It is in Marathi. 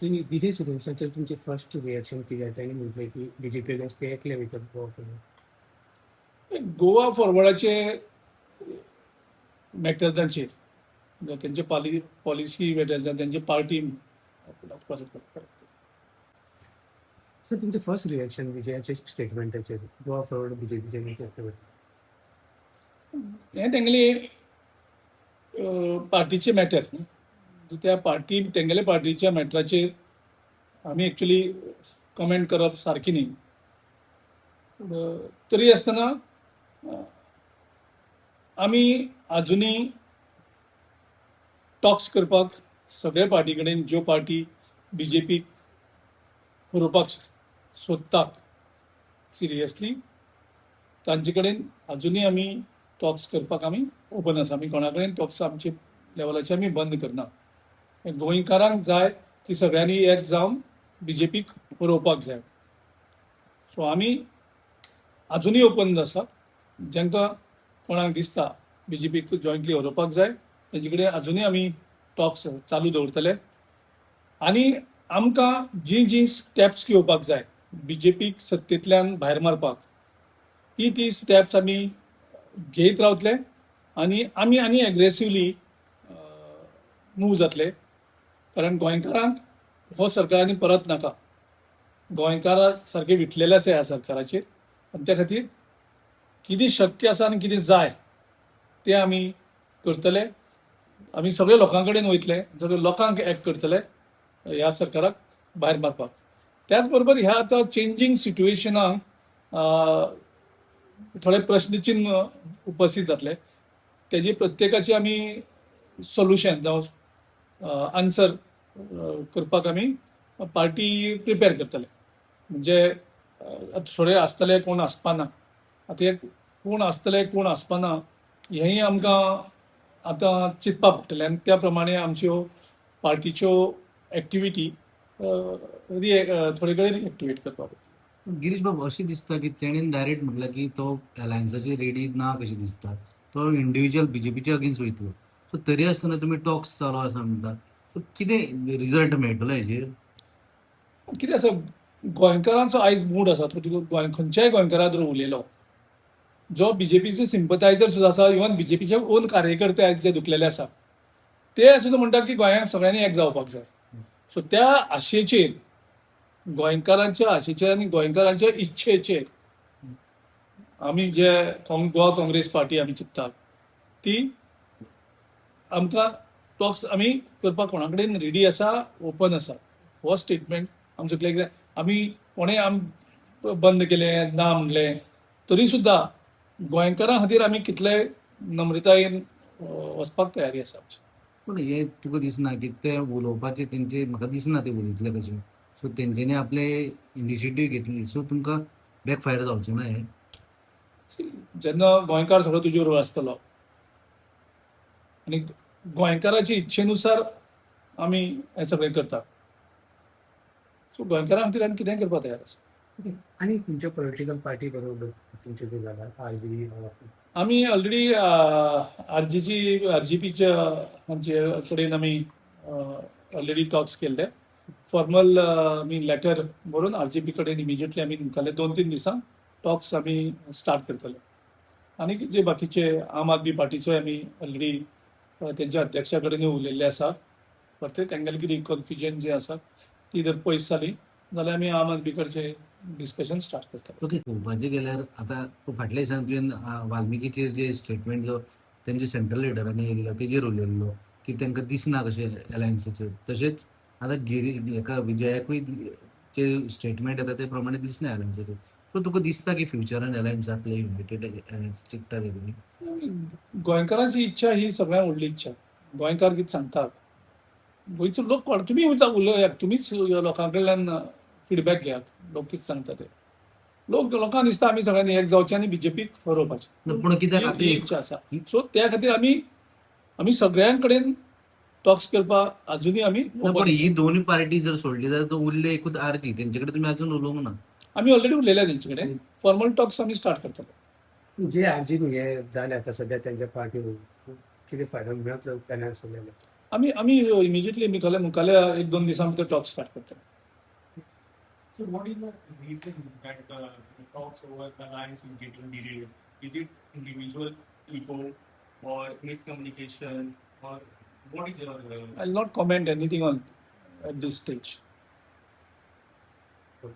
तुम्ही विजय सूर्यवंशींचे तुमचे फर्स्ट रिएक्शन कितें जाता तांणी म्हटलें की बीजेपी ते एकले वयता गोवा फॉरवर्ड. गोवा फॉरवर्डाचे मॅटर्सांचेर त्यांचे पॉलिसी मॅटर्सां त्यांची पार्टी सर तुमचें फर्स्ट रिएक्शन विजयाचे स्टेटमेंटाचेर गोवा फॉरवर्ड बीजेपीचे नेते एकले वयता. हें तेंगेली पार्टीचे मॅटर न्ही त्या पार्टी तेंगेले पार्टीच्या मॅटराचेर आमी एक्चुली कमेंट करप सारकी न्ही. तरी आसतना आमी आजुनी टॉक्स करपाक सगळे पार्टी कडेन ज्यो पार्टी बीजेपीक हरोवपाक सोदतात सिरियसली तांचे कडेन आजुनी आमी टॉक्स करपाक आमी ओपन आसा. आमी कोणा कडेन टॉक्स आमचे लेवलाचे आमी बंद करना. गोंयकारांक जाय की सगळ्यांनी एक जावन बीजेपीक हरोवपाक जाय. सो आमी आजुनी ओपन आसा. जांकां कोणाक दिसता बीजेपीक जॉयंटली हरोवपाक जाय तेंचे कडेन आजुनी आमी टॉक्स चालू दवरतले. आनी आमकां जी स्टेप्स घेवपाक जाय बीजेपीक सत्तेंतल्यान भायर मारपाक ती स्टेप्स आमी घेत रावतले आनी आनी एग्रेसिवली मूव जातले. कारण गोंयकारांक हो सरकारांनी परत नाका. गोंयकार सारके विटलेले आसा ह्या सरकाराचेर आनी त्या खातीर कितें शक्य आसा आनी कितें जाय तें आमी करतले. आमी सगळे लोकां कडेन वयतले, सगळे लोकांक एक करतले ह्या सरकाराक भायर मारपाक. त्याच बरोबर ह्या आतां चेंजींग सिट्युएशनाक थोडे प्रश्नचिन्ह उपस्थित जातले. तेजी प्रत्येकाची आमी सोल्युशन जावं आन्सर करपाक आमी पार्टी प्रिपेर करतले. म्हणजे थोडे आसतले कोण आसपाना. आतां एक कोण आसतले कोण आसपाना हेंय आमकां आतां चिंतपाक पडटलें आनी त्या प्रमाणे आमच्यो पार्टीच्यो एक्टिविटी थोडे कडेन एक्टिवेट करपाक पडटले. गिरीश बाबू अशें दिसता की तेणेन डायरेक्ट म्हटल्यार की तो अलायन्साचेर रेडी ना कशें दिसता. तो इंडिव्हिज्युअल बीजेपीच्या अगेन्स्ट वयतलो. सो तरी आसतना तुमी टॉक्स चालू आसा म्हणटा. सो कितें रिजल्ट मेळटलो हेजेर? कितें आसा गोंयकारांचो आयज मूड आसा तो खंयच्याय गोंयकारा जर उलयलो जो बीजेपीचे सिंपथायझर सुद्दां आसा इवन बीजेपीचे ओन कार्यकर्ते आयज जे दुखलेले आसा ते सुद्दां म्हणटात की गोंयांत सगळ्यांनी एक जावपाक जाय. सो त्या आशेचेर गोंयकारांच्या आशेचेर आनी गोंयकारांच्या इच्छेचेर आमी जे गोवा काँग्रेस पार्टी आमी चिंततात ती आमकां टॉक्स आमी करपाक कोणा कडेन रेडी आसा, ओपन आसा. हो स्टेटमेंट आमचो कित्याक आमी कोणें बंद केलें ना म्हणलें तरी सुद्दां गोंयकारां खातीर आमी कितले नम्रतायेन वचपाक तयारी आसा. पूण हे तुका दिसना की ते उलोवपाचे तेंचे म्हाका दिसना ते उलयतले कशें. सो तेंच्यांनी आपले इनिशिएटीव घेतली. सो तुमकां बॅकफायर जावचें ना हें. जेन्ना गोंयकार सगळो तुजे बरोबर आसतलो आनी गोंयकाराच्या इच्छेनुसार आमी हें सगळें करतात. सो गोंयकारां खातीर आमी कितेंय करपाक तयार आसा. आनी खंयच्या पॉलिटिकल पार्टी बरोबर तुमचे कितें जाला आरजेडी आमी ऑलरेडी आरजीपीच्या म्हणजे कडेन आमी ऑलरेडी टॉक्स केल्ले. फॉर्मल आमी लेटर बरोवन आरजीपी कडेन इमिजिएटली आमी निमताले 2-3 दिसां टॉक्स आमी स्टार्ट करतले. आनी जे बाकीचे आम आदमी पार्टीचोय आमी ऑलरेडी तेंच्या अध्यक्षा कडेन उलयल्ले आसा. परते तेंगेले कितें कन्फ्युजन जें आसा ती जर पयस जाली जाल्यार आमी आम आदमी कडचे डिस्कशन स्टार्ट करतले. ओके पळोवपाचें गेल्यार आतां फाटल्या दिसांनी तुवें वाल्मिकीचेर जे स्टेटमेंट जो तेंचे सेंट्रल लिडरांनी येयल्लो तेजेर उलयल्लो की तांकां दिसना कशें अलायन्साचेर. तशेंच आतां हेका विजयाकूय जे स्टेटमेंट येता ते प्रमाणे दिसना अलायन्साचेर. सो तुका दिसता की फ्युचरान अलायन्स जातले युनायटेड अलायन्स चिंतता ते तुमी? गोंयकारांची इच्छा ही सगळ्यांत व्हडली इच्छा. गोंयकार कितें सांगतात गोंयचो लोक कोण तुमी उलयात तुमीच लोकां कडल्यान फिडबॅक घेयात लोक कितें सांगता ते. लोकांक दिसता आमी सगळ्यांनी एक जावचें आनी बीजेपीक हरोवपाचें. पूण कित्याक ही इच्छा आसा. सो त्या खातीर आमी सगळ्यां कडेन टॉक्स करपाक आजुनी आमी पण ही दोन्ही पार्टी जर सोडली जाल्यार तो उरले एकूच आरजी तेंचे कडेन तुमी अजून उलोवंक ना. आमी ऑलरेडी उलयल्या तेंचे कडेन. फॉर्मल टॉक्स आमी स्टार्ट करतले. जे आरजेडी हे जाले आतां सध्या त्यांच्या पार्टी कितें फायदो मेळटलो पॅनल्स उलयले आम्ही इमिजिएटली मुखाल्या 1-2 दिवसां भितर टॉक स्टार्ट करतले. So what is the reason that the talks over the alliance is getting derailed? Is it individual ego or miscommunication or what is your I'll not comment anything on at this stage. uh,